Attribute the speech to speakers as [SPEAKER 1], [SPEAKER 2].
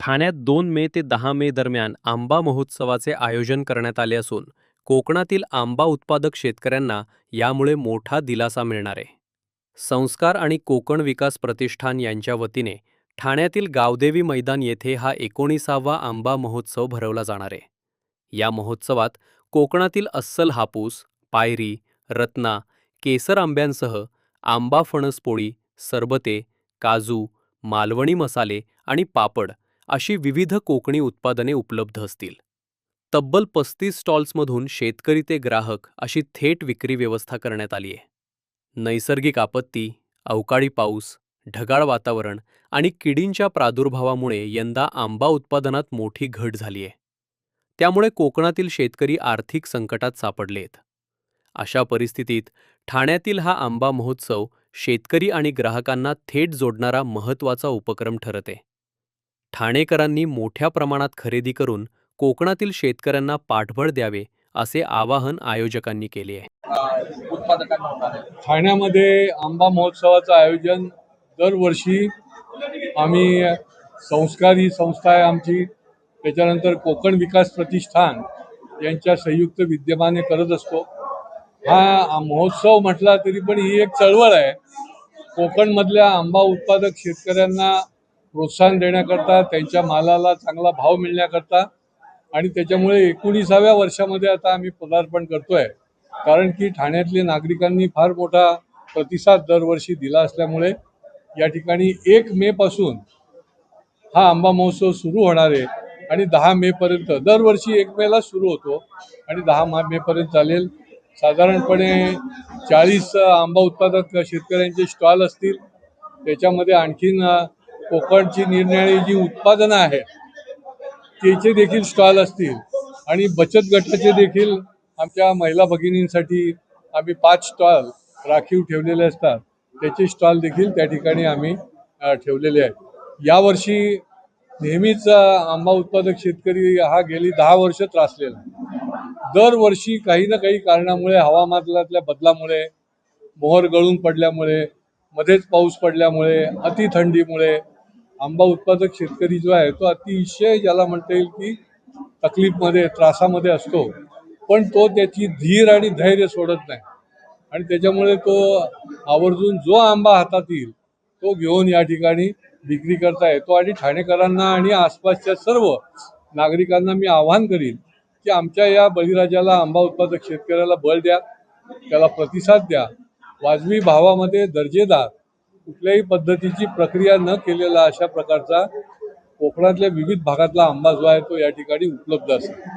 [SPEAKER 1] ठाण्यात 2 मे ते 10 मे दरम्यान आंबा महोत्सवाचे आयोजन करण्यात आले असून कोकणातील आंबा उत्पादक शेतकऱ्यांना यामुळे मोठा दिलासा मिळणार आहे. संस्कार आणि कोकण विकास प्रतिष्ठान यांच्या वतीने ठाण्यातील गावदेवी मैदान येथे हा 19वा आंबा महोत्सव भरवला जाणार आहे. या महोत्सवात कोकणातील अस्सल हापूस, पायरी, रत्ना, केसर आंब्यांसह आंबा फणस पोळी, सरबते, काजू, मालवणी मसाले आणि पापड अशी विविध कोकणी उत्पादने उपलब्ध असतील. तब्बल 35 स्टॉल्समधून शेतकरी ते ग्राहक अशी थेट विक्री व्यवस्था करण्यात आली आहे. नैसर्गिक आपत्ती, अवकाळी पाऊस, ढगाळ वातावरण आणि किडींच्या प्रादुर्भावामुळे यंदा आंबा उत्पादनात मोठी घट झाली आहे. त्यामुळे कोकणातील शेतकरी आर्थिक संकटात सापडलेत. अशा परिस्थितीत ठाण्यातील हा आंबा महोत्सव शेतकरी आणि ग्राहकांना थेट जोडणारा महत्त्वाचा उपक्रम ठरत आहे. ठाणेकरांनी मोठ्या प्रमाणात खरेदी करून कोकणातील शेतकऱ्यांना पाठबळ द्यावे असे आवाहन आयोजकांनी केले आहे.
[SPEAKER 2] ठाण्यामध्ये आंबा महोत्सवाचं आयोजन दरवर्षी आम्ही संस्कार ही संस्था आहे आमची, त्याच्यानंतर कोकण विकास प्रतिष्ठान यांच्या संयुक्त विद्यमाने करत असतो. हा महोत्सव म्हटला तरी पण ही एक चळवळ आहे. कोकणमधल्या आंबा उत्पादक शेतकऱ्यांना प्रोत्साहन देण्याकरता, त्यांच्या मालाला चांगला भाव मिळण्याकरता आणि त्याच्यामुळे 19व्या वर्षामध्ये आता आम्ही पदार्पण करतोय. कारण की ठाण्यातल्या नागरिकांनी फार मोठा प्रतिसाद दरवर्षी दिला असल्यामुळे या ठिकाणी 1 मे पासून हा आंबा महोत्सव सुरू होणार आहे आणि 10 मे पर्यंत, दरवर्षी 1 मे ला सुरू होतो आणि 10 मे पर्यंत चालेल. साधारणपणे 40 आंबा उत्पादक शेतकऱ्यांचे स्टॉल असतील. त्याच्यामध्ये आणखीन कोकणची निरनिराळी जी उत्पादनं आहेत त्याचे देखील स्टॉल असतील आणि बचत गटाचे देखील आमच्या महिला भगिनींसाठी आम्ही 5 स्टॉल राखीव ठेवलेले असतात. त्याचे स्टॉल देखील त्या ठिकाणी आम्ही ठेवलेले आहेत. यावर्षी नेहमीच आंबा उत्पादक शेतकरी हा गेली 10 वर्ष त्रासलेला. दरवर्षी काही ना काही कारणामुळे, हवामानातल्या बदलामुळे, मोहर गळून पडल्यामुळे, मध्येच पाऊस पडल्यामुळे, अतिथंडीमुळे आंबा उत्पादक शेतकरी जो आहे तो अतिशय, ज्याला म्हणता येईल की तकलीफमध्ये, त्रासामध्ये असतो. पण तो त्याची धीर आणि धैर्य सोडत नाही आणि त्याच्यामुळे तो आवर्जून जो आंबा हातात येईल तो घेऊन या ठिकाणी विक्री करता येतो. आणि ठाणेकरांना आणि आसपासच्या सर्व नागरिकांना मी आवाहन करीन की आमच्या या बळीराजाला, आंबा उत्पादक शेतकऱ्याला बळ द्या, त्याला प्रतिसाद द्या. वाजवी भावामध्ये दर्जेदार, कुठल्याही पद्धतीची प्रक्रिया न केलेला अशा प्रकारचा कोकणातल्या विविध भागातला आंबा जो आहे तो या ठिकाणी उपलब्ध असेल.